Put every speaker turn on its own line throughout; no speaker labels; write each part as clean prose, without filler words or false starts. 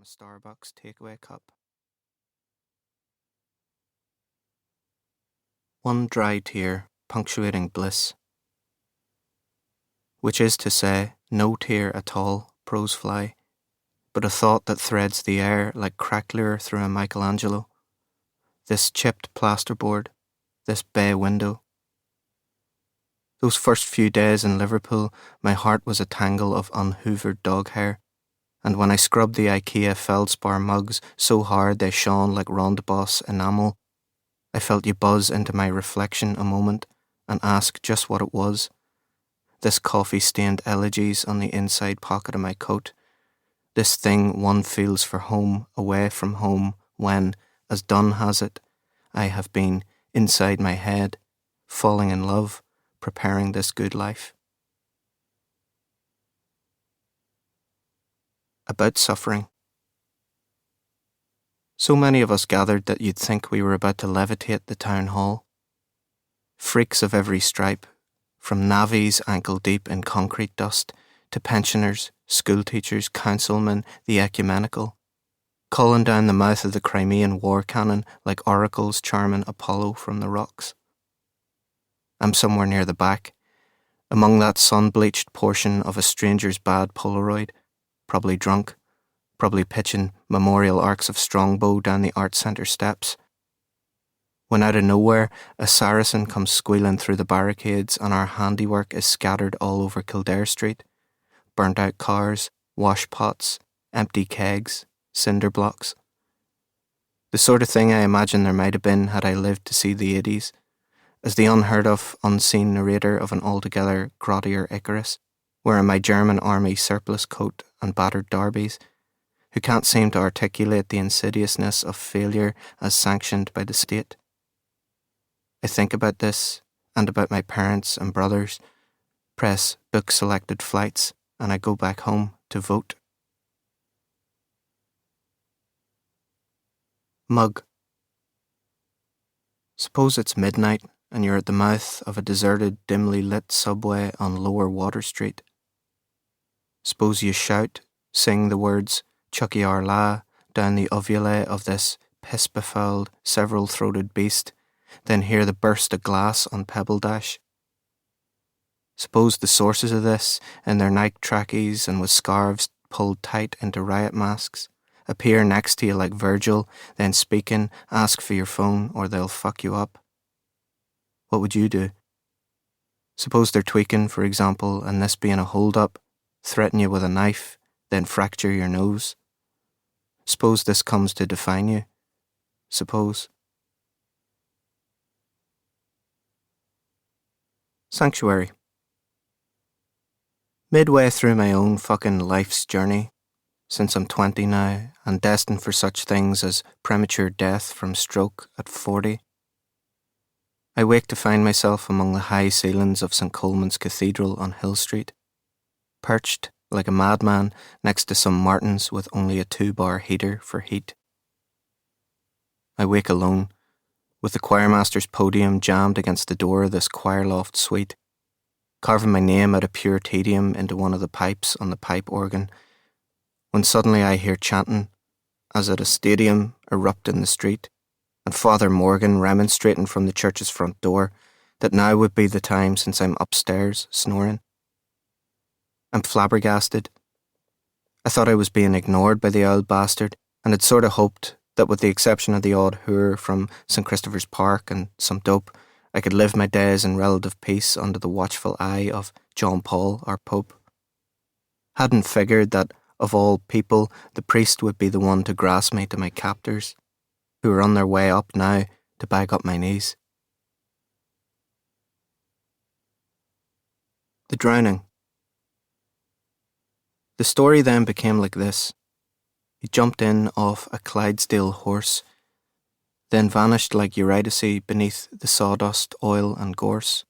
Starbucks takeaway cup. One dry tear punctuating bliss, which is to say, no tear at all, prose fly, but a thought that threads the air like cracklier through a Michelangelo. This chipped plasterboard, this bay window. Those first few days in Liverpool, my heart was a tangle of unhoovered dog hair, and when I scrubbed the IKEA feldspar mugs so hard they shone like Rondeboss enamel, I felt you buzz into my reflection a moment and ask just what it was. This coffee-stained elegies on the inside pocket of my coat. This thing one feels for home, away from home, when, as Donne has it, I have been inside my head, falling in love, preparing this good life. About suffering. So many of us gathered that you'd think we were about to levitate the town hall. Freaks of every stripe, from navvies ankle-deep in concrete dust, to pensioners, schoolteachers, councilmen, the ecumenical, calling down the mouth of the Crimean war cannon like oracles charming Apollo from the rocks. I'm somewhere near the back, among that sun-bleached portion of a stranger's bad Polaroid, probably drunk, probably pitching memorial arcs of Strongbow down the art centre steps. When out of nowhere, a Saracen comes squealing through the barricades and our handiwork is scattered all over Kildare Street. Burnt-out cars, washpots, empty kegs, cinder blocks. The sort of thing I imagine there might have been had I lived to see the 80s, as the unheard-of, unseen narrator of an altogether grottier Icarus, wearing my German army surplus coat and battered derbies, who can't seem to articulate the insidiousness of failure as sanctioned by the state. I think about this, and about my parents and brothers, press book selected flights, and I go back home to vote. Mug. Suppose it's midnight and you're at the mouth of a deserted, dimly lit subway on Lower Water Street. Suppose you shout, sing the words Chucky Our La down the uvulae of this piss-befouled, several-throated beast, then hear the burst of glass on Pebble Dash. Suppose the sources of this, in their Nike trackies and with scarves pulled tight into riot masks, appear next to you like Virgil, then speaking, ask for your phone or they'll fuck you up. What would you do? Suppose they're tweaking, for example, and this being a hold-up, threaten you with a knife, then fracture your nose. Suppose this comes to define you. Suppose. Sanctuary. Midway through my own fucking life's journey, since I'm 20 now and destined for such things as premature death from stroke at 40, I wake to find myself among the high ceilings of St. Coleman's Cathedral on Hill Street, perched like a madman next to some Martins with only a 2-bar heater for heat. I wake alone, with the choirmaster's podium jammed against the door of this choir loft suite, carving my name out of pure tedium into one of the pipes on the pipe organ, when suddenly I hear chanting, as at a stadium, erupt in the street, and Father Morgan remonstrating from the church's front door that now would be the time since I'm upstairs snoring. I'm flabbergasted. I thought I was being ignored by the old bastard, and had sort of hoped that with the exception of the odd hoor from St. Christopher's Park and some dope, I could live my days in relative peace under the watchful eye of John Paul, our Pope. Hadn't figured that, of all people, the priest would be the one to grasp me to my captors, who were on their way up now to bag up my knees. The drowning. The story then became like this. He jumped in off a Clydesdale horse, then vanished like Eurydice beneath the sawdust, oil and gorse.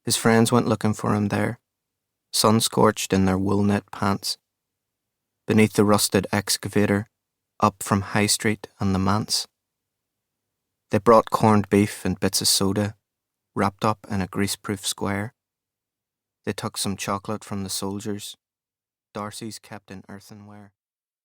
His friends went looking for him there, sun-scorched in their wool-knit pants, beneath the rusted excavator, up from High Street and the manse. They brought corned beef and bits of soda, wrapped up in a greaseproof square. They took some chocolate from the soldiers, Darcy's kept in earthenware.